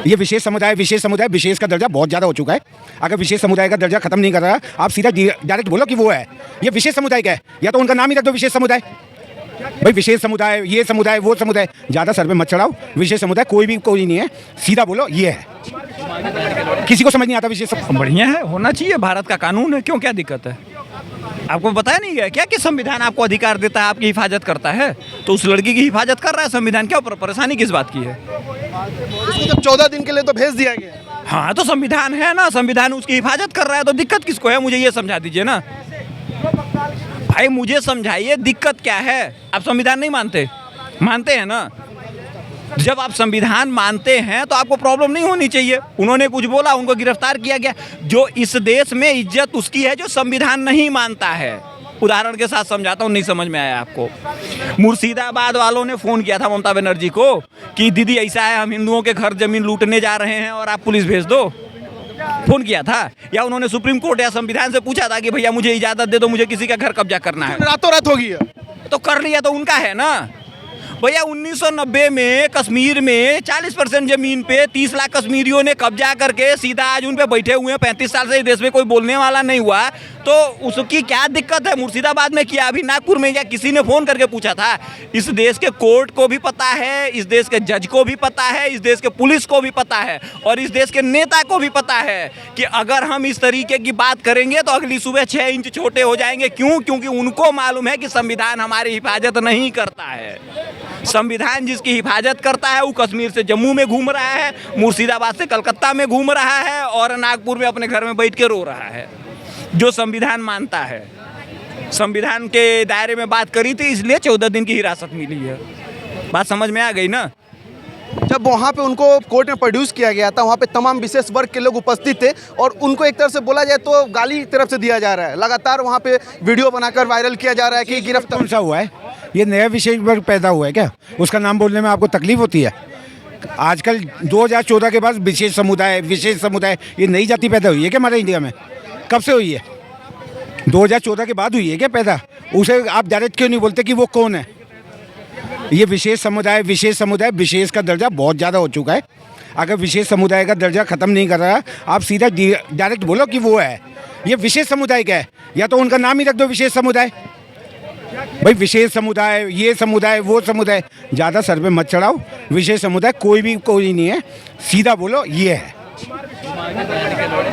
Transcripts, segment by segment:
ये विशेष समुदाय विशेष का दर्जा बहुत ज़्यादा हो चुका है। अगर विशेष समुदाय का दर्जा खत्म नहीं कर रहा, आप सीधा डायरेक्ट बोलो कि वो है। ये विशेष समुदाय का है, या तो उनका नाम ही रख दो विशेष समुदाय। भाई विशेष समुदाय, ये समुदाय, वो समुदाय, ज़्यादा सर पे मत चढ़ाओ। विशेष समुदाय कोई नहीं है, सीधा बोलो ये है। किसी को समझ नहीं आता विशेष समुदाय। बढ़िया है, होना चाहिए, भारत का कानून है, क्यों क्या दिक्कत है? आपको बताया नहीं गया क्या कि संविधान आपको अधिकार देता है, आपकी हिफाजत करता है? तो उस लड़की की हिफाजत कर रहा है संविधान, क्या परेशानी किस बात की है? उसको जब 14 दिन के लिए तो भेज दिया गया। हाँ तो संविधान है ना, संविधान उसकी हिफाजत कर रहा है, तो दिक्कत किसको है? मुझे ये समझा दीजिए ना भाई, मुझे समझाइए दिक्कत क्या है। आप संविधान नहीं मानते हैं ना? जब आप संविधान मानते हैं तो आपको प्रॉब्लम नहीं होनी चाहिए। उन्होंने कुछ बोला, उनको गिरफ्तार किया गया। जो इस देश में इज्जत उसकी है जो संविधान नहीं मानता है। उदाहरण के साथ समझाता हूँ, नहीं समझ में आया आपको। मुर्शिदाबाद वालों ने फ़ोन किया था ममता बनर्जी को कि दीदी ऐसा है, हम हिंदुओं के घर ज़मीन लूटने जा रहे हैं और आप पुलिस भेज दो। फ़ोन किया था? या उन्होंने सुप्रीम कोर्ट या संविधान से पूछा था कि भैया मुझे इजाज़त दे दो, मुझे किसी का घर कब्जा करना है? रातों रात हो गया तो कर लिया तो उनका है ना भैया। 1990 में कश्मीर में 40% जमीन पे 30 लाख कश्मीरियों ने कब्जा करके सीधा आज उन पे बैठे हुए हैं। 35 साल से इस देश में कोई बोलने वाला नहीं हुआ, तो उसकी क्या दिक्कत है? मुर्शिदाबाद में किया, अभी नागपुर में, या किसी ने फ़ोन करके पूछा था? इस देश के कोर्ट को भी पता है, इस देश के जज को भी पता है, इस देश के पुलिस को भी पता है, और इस देश के नेता को भी पता है कि अगर हम इस तरीके की बात करेंगे तो अगली सुबह 6 इंच छोटे हो जाएंगे। क्यों? क्योंकि उनको मालूम है कि संविधान हमारी हिफाजत नहीं करता है। संविधान जिसकी हिफाजत करता है वो कश्मीर से जम्मू में घूम रहा है, मुर्शिदाबाद से कलकत्ता में घूम रहा है, और नागपुर में अपने घर में बैठ के रो रहा है। जो संविधान मानता है, संविधान के दायरे में बात करी थी, इसलिए 14 दिन की हिरासत मिली है। बात समझ में आ गई ना? जब वहाँ पे उनको कोर्ट में प्रोड्यूस किया गया था, वहाँ पे तमाम विशेष वर्ग के लोग उपस्थित थे, और उनको एक तरफ से बोला जाए तो गाली एक तरफ से दिया जा रहा है। लगातार वहाँ पे वीडियो बनाकर वायरल किया जा रहा है कि गिरफ्तार। कौन सा हुआ है? ये नया विशेष वर्ग पैदा हुआ है क्या? उसका नाम बोलने में आपको तकलीफ होती है? आजकल 2014 के बाद विशेष समुदाय ये नई जाति पैदा हुई है क्या हमारे इंडिया में? कब से हुई है? 2014 के बाद हुई है क्या पैदा? उसे आप डायरेक्ट क्यों नहीं बोलते कि वो कौन है? ये विशेष विशेष का दर्जा बहुत ज़्यादा हो चुका है। अगर विशेष समुदाय का दर्जा खत्म नहीं कर रहा, आप सीधा डायरेक्ट बोलो कि वो है। ये विशेष समुदाय का है, या तो उनका नाम ही रख दो विशेष समुदाय। भाई विशेष समुदाय, ये समुदाय, वो समुदाय, ज़्यादा सर पे मत चढ़ाओ। विशेष समुदाय कोई नहीं है, सीधा बोलो ये है।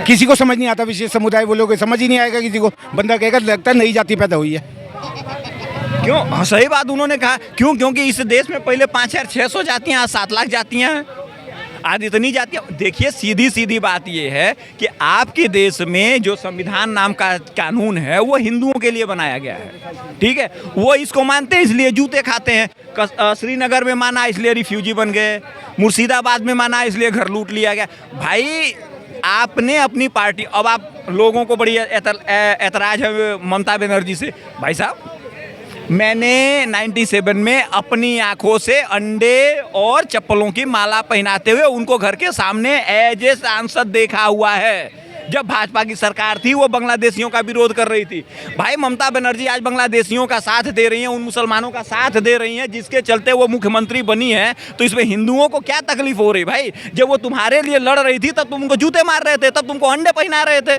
किसी को समझ नहीं आता विशेष समुदाय बोलोगे, समझ ही नहीं आएगा किसी को। बंदा कहेगा लगता है नई जाति पैदा हुई है। क्यों? हाँ, सही बात उन्होंने कहा। क्यों? क्योंकि इस देश में पहले 5,600 जातियाँ, 7 लाख जातियाँ हैं, आज इतनी जातियाँ। देखिए सीधी बात ये है कि आपके देश में जो संविधान नाम का कानून है वो हिंदुओं के लिए बनाया गया है, ठीक है? वो इसको मानते हैं इसलिए जूते खाते हैं। श्रीनगर में माना इसलिए रिफ्यूजी बन गए, मुर्शिदाबाद में माना इसलिए घर लूट लिया गया। भाई आपने अपनी पार्टी, अब आप लोगों को बड़ी एतराज़ है ममता बनर्जी से। भाई साहब, मैंने 97 में अपनी आंखों से अंडे और चप्पलों की माला पहनाते हुए उनको घर के सामने एज ए सांसद देखा हुआ है। जब भाजपा की सरकार थी वो बांग्लादेशियों का विरोध कर रही थी। भाई ममता बनर्जी आज बांग्लादेशियों का साथ दे रही हैं, उन मुसलमानों का साथ दे रही हैं जिसके चलते वो मुख्यमंत्री बनी है। तो इसमें हिंदुओं को क्या तकलीफ हो रही? भाई जब वो तुम्हारे लिए लड़ रही थी तब तुम उनको जूते मार रहे थे, तब तुमको अंडे पहना रहे थे,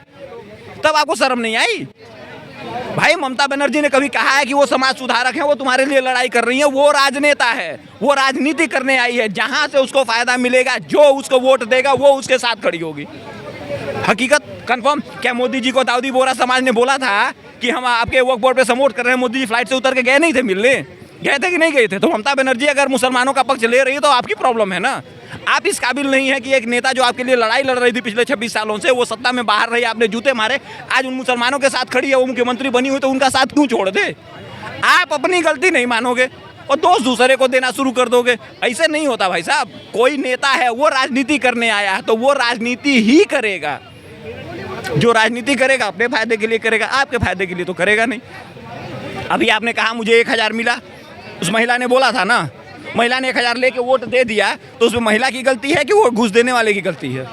तब आपको शर्म नहीं आई? भाई ममता बनर्जी ने कभी कहा है कि वो समाज सुधारक है, वो तुम्हारे लिए लड़ाई कर रही है? वो राजनेता है, वो राजनीति करने आई है। जहां से उसको फायदा मिलेगा, जो उसको वोट देगा वो उसके साथ खड़ी होगी। हकीकत कंफर्म। क्या मोदी जी को दाऊदी बोहरा समाज ने बोला था कि हम आपके वक्फ बोर्ड पे सपोर्ट कर रहे हैं? मोदी जी फ्लाइट से उतर के गए नहीं थे मिलने? गए थे कि नहीं गए थे? तो ममता बनर्जी अगर मुसलमानों का पक्ष ले रही है तो आपकी प्रॉब्लम है ना। आप इस काबिल नहीं है कि एक नेता जो आपके लिए लड़ाई लड़ रही थी पिछले 26 सालों से, वो सत्ता में बाहर रही, आपने जूते मारे, आज उन मुसलमानों के साथ खड़ी है, वो मुख्यमंत्री बनी हुई, तो उनका साथ क्यों छोड़ दे? आप अपनी गलती नहीं मानोगे और दोष दूसरे को देना शुरू कर दोगे। ऐसे नहीं होता भाई साहब। कोई नेता है वो राजनीति करने आया है तो वो राजनीति ही करेगा। जो राजनीति करेगा अपने फायदे के लिए करेगा, आपके फायदे के लिए तो करेगा नहीं। अभी आपने कहा मुझे 1,000 मिला, उस महिला ने बोला था ना, महिला ने 1,000 लेके वोट दे दिया, तो उसमें महिला की गलती है कि वो घूस देने वाले की गलती है?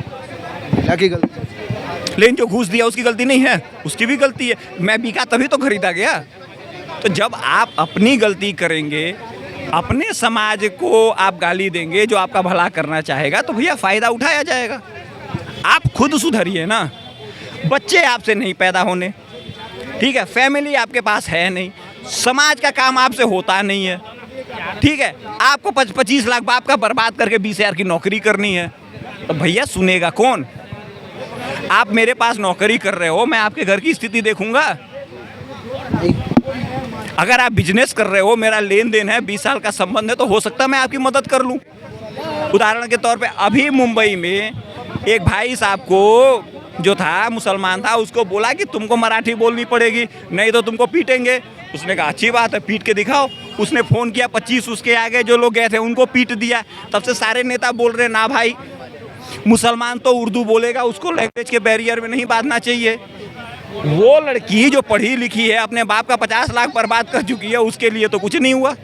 महिला की गलती। लेकिन जो घूस दिया उसकी गलती नहीं है, उसकी भी गलती है। मैं बिका तभी तो खरीदा गया। तो जब आप अपनी गलती करेंगे अपने समाज को आप गाली देंगे जो आपका भला करना चाहेगा, तो भैया फ़ायदा उठाया जाएगा। आप खुद सुधरिए ना। बच्चे आपसे नहीं पैदा होने, ठीक है, फैमिली आपके पास है नहीं, समाज का काम आपसे होता नहीं है, ठीक है, आपको 25 लाख बाप का बर्बाद करके 20,000 की नौकरी करनी है, तो भैया सुनेगा कौन? आप मेरे पास नौकरी कर रहे हो, मैं आपके घर की स्थिति देखूंगा? अगर आप बिजनेस कर रहे हो, मेरा लेन देन है, 20 साल का संबंध है, तो हो सकता है मैं आपकी मदद कर लूं। उदाहरण के तौर पे अभी मुंबई में एक भाई साहब को जो था, मुसलमान था, उसको बोला कि तुमको मराठी बोलनी पड़ेगी, नहीं तो तुमको पीटेंगे। उसने कहा अच्छी बात है, पीट के दिखाओ। उसने फ़ोन किया, 25 उसके आगे जो लोग गए थे उनको पीट दिया। तब से सारे नेता बोल रहे ना भाई, मुसलमान तो उर्दू बोलेगा, उसको लैंग्वेज के बैरियर में नहीं बांधना चाहिए। वो लड़की जो पढ़ी लिखी है, अपने बाप का 50 लाख बर्बाद कर चुकी है, उसके लिए तो कुछ नहीं हुआ।